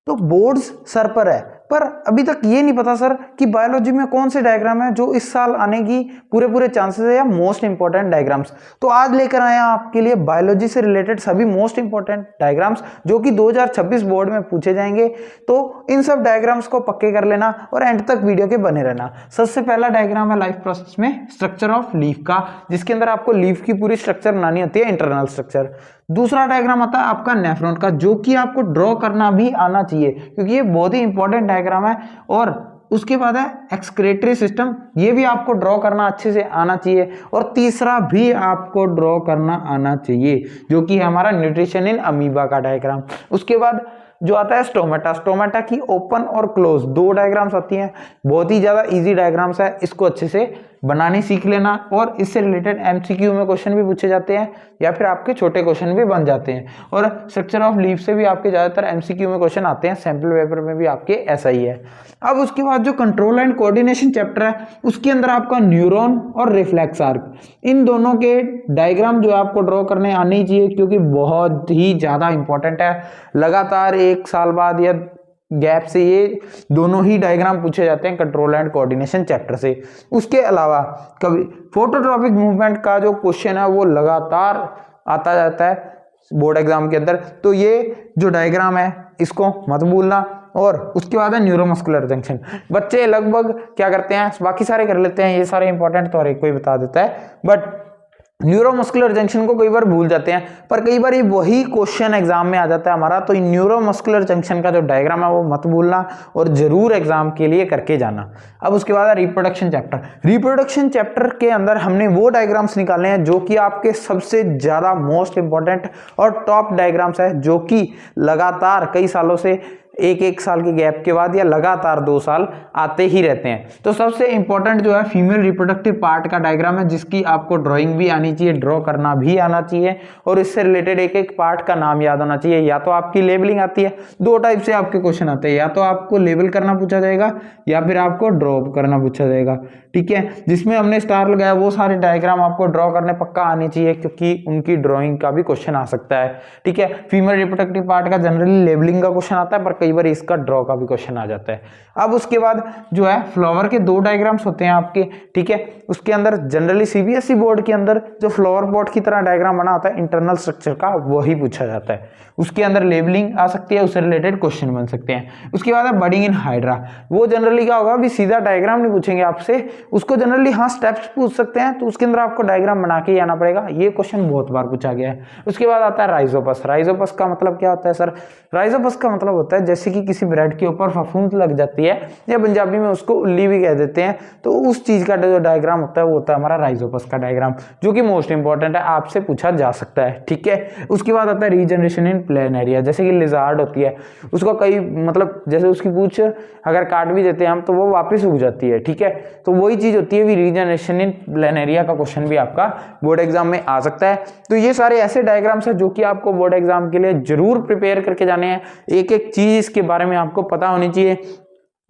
तो boards sir पर है, पर अभी तक ये नहीं पता सर कि बायोलॉजी में कौन से डायग्राम है जो इस साल आने की पूरे चांसेस है या मोस्ट इंपॉर्टेंट डायग्राम्स। तो आज लेकर आए हैं आपके लिए बायोलॉजी से रिलेटेड सभी मोस्ट इंपॉर्टेंट डायग्राम्स जो कि 2026 बोर्ड में पूछे जाएंगे। तो इन सब डायग्राम्स को पक्के कर लेना और एंड तक वीडियो के बने रहना। सबसे पहला डायग्राम है लाइफ प्रोसेस में स्ट्रक्चर ऑफ लीफ का, जिसके अंदर आपको लीफ की पूरी स्ट्रक्चर बनानी होती है, इंटरनल स्ट्रक्चर। दूसरा डायग्राम आता है आपका नेफ्रॉन का, जो कि आपको ड्रॉ करना भी आना चाहिए क्योंकि ये बहुत ही इंपॉर्टेंट डायग्राम है। और उसके बाद है एक्सक्रीटरी सिस्टम, ये भी आपको ड्रॉ करना अच्छे से आना चाहिए। और तीसरा भी आपको ड्रॉ करना आना चाहिए जो कि है हमारा न्यूट्रिशन इन अमीबा का डायग्राम। उसके बाद जो आता है स्टोमेटा, स्टोमेटा की ओपन और क्लोज दो डायग्राम्स आती हैं, बहुत ही ज्यादा इजी डायग्राम्स है, इसको अच्छे से बनानी सीख लेना। और इससे रिलेटेड एमसीक्यू में क्वेश्चन भी पूछे जाते हैं या फिर आपके छोटे क्वेश्चन भी बन जाते हैं। और स्ट्रक्चर ऑफ लीफ से भी आपके ज्यादातर एमसीक्यू में क्वेश्चन आते हैं, सैंपल पेपर में भी आपके ऐसा ही है। अब उसके बाद जो कंट्रोल एंड कोऑर्डिनेशन चैप्टर है उसके अंदर आपका न्यूरॉन और रिफ्लेक्स आर्क, इन दोनों के डायग्राम जो आपको ड्रॉ करने आने ही चाहिए क्योंकि बहुत ही ज्यादा इंपॉर्टेंट है। लगातार एक साल बाद या गैप से ये दोनों ही डायग्राम पूछे जाते हैं कंट्रोल एंड कोऑर्डिनेशन चैप्टर से। उसके अलावा कभी फोटोट्रॉपिक मूवमेंट का जो क्वेश्चन है वो लगातार आता जाता है बोर्ड एग्जाम के अंदर, तो ये जो डायग्राम है इसको मत भूलना। और उसके बाद है न्यूरोमस्कुलर जंक्शन, बच्चे लगभग क्या करते हैं, बाकी सारे कर लेते हैं, ये सारे इंपॉर्टेंट तो हर एक कोई बता देता है, बट न्यूरोमस्कुलर जंक्शन को कई बार भूल जाते हैं। पर कई बार ये वही क्वेश्चन एग्जाम में आ जाता है हमारा, तो न्यूरोमस्कुलर जंक्शन का जो डायग्राम है वो मत भूलना और जरूर एग्जाम के लिए करके जाना। अब उसके बाद है रिप्रोडक्शन चैप्टर। रिप्रोडक्शन चैप्टर के अंदर हमने वो डायग्राम्स निकाले हैं जो कि आपके सबसे ज्यादा मोस्ट इंपॉर्टेंट और टॉप डायग्राम्स है, जो कि लगातार कई सालों से एक साल के गैप के बाद या लगातार 2 साल आते ही रहते हैं। तो सबसे इंपॉर्टेंट जो है फीमेल रिप्रोडक्टिव पार्ट का डायग्राम है, जिसकी आपको ड्राइंग भी आनी चाहिए, ड्रॉ करना भी आना चाहिए और इससे रिलेटेड एक पार्ट का नाम याद होना चाहिए। या तो आपकी लेबलिंग आती है, दो टाइप से आपके क्वेश्चन आते हैं, या तो आपको लेबल करना पूछा जाएगा या फिर आपको ड्रॉ करना पूछा जाएगा, ठीक है। जिसमें हमने स्टार लगाया वो सारे डायग्राम आपको ड्रॉ करने पक्का आने चाहिए क्योंकि उनकी ड्रॉइंग का भी क्वेश्चन आ सकता है, ठीक है। फीमेल रिप्रोडक्टिव पार्ट का जनरली लेबलिंग का क्वेश्चन आता है, पर कई बार इसका ड्रॉ का भी क्वेश्चन आ जाता है। अब उसके बाद जो है फ्लावर के 2 डायग्राम्स होते हैं आपके, ठीक है। उसके अंदर जनरली सीबीएसई बोर्ड के अंदर जो फ्लावर पॉट की तरह डायग्राम बना होता है इंटरनल स्ट्रक्चर का, वही पूछा जाता है। उसके अंदर लेबलिंग आ सकती है, उससे रिलेटेड क्वेश्चन बन सकते हैं। उसके बाद है बडिंग इन हाइड्रा, वो जनरली क्या होगा, अभी सीधा डायग्राम नहीं पूछेंगे आपसे, उसको जनरली हाँ स्टेप्स पूछ सकते हैं, तो उसके अंदर आपको डायग्राम बना के आना पड़ेगा। ये क्वेश्चन बहुत बार पूछा गया है। उसके बाद आता है राइजोपस। राइजोपस का मतलब क्या होता है सर? राइजोपस का मतलब होता है जैसे कि किसी ब्रेड के ऊपर फफूंद लग जाती है, या पंजाबी में उसको उल्ली भी कह देते हैं, तो उस चीज का जो डायग्राम होता है वो होता है हमारा राइजोपस का डायग्राम, जो कि मोस्ट इंपॉर्टेंट है, आपसे पूछा जा सकता है, ठीक है। उसके बाद आता है रीजनरेशन इन प्लेनेरिया, जैसे कि लिजार्ड होती है, उसको कई मतलब जैसे उसकी पूंछ अगर काट भी देते हैं हम तो वो वापस उग जाती है, ठीक है। तो वही चीज होती है रीजनरेशन इन प्लेनेरिया का क्वेश्चन भी आपका बोर्ड एग्जाम में आ सकता है। तो ये सारे ऐसे डायग्राम्स है जो कि आपको बोर्ड एग्जाम के लिए जरूर प्रिपेयर करके जाने हैं, एक एक चीज के बारे में आपको पता होनी चाहिए।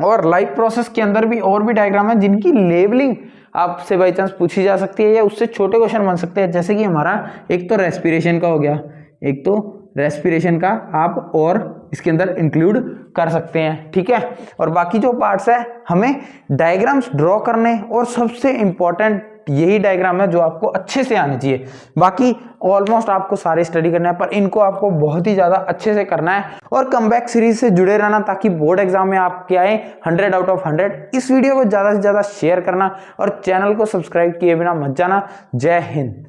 और लाइफ प्रोसेस के अंदर भी और भी डायग्राम है जिनकी लेबलिंग आपसे बाई चांस पूछी जा सकती है या उससे छोटे क्वेश्चन बन सकते हैं, जैसे कि हमारा एक तो रेस्पिरेशन का हो गया, एक तो रेस्पिरेशन का आप और इसके अंदर इंक्लूड कर सकते हैं, ठीक है। और बाकी जो पार्ट्स है हमें डायग्राम्स ड्रॉ करने, और सबसे इंपॉर्टेंट यही डायग्राम है जो आपको अच्छे से आने चाहिए। बाकी ऑलमोस्ट आपको सारे स्टडी करना है, पर इनको आपको बहुत ही ज्यादा अच्छे से करना है और कमबैक सीरीज से जुड़े रहना ताकि बोर्ड एग्जाम में आप क्या आए 100 आउट ऑफ 100। इस वीडियो को ज्यादा से ज्यादा शेयर करना और चैनल को सब्सक्राइब किए बिना मत जाना। जय हिंद।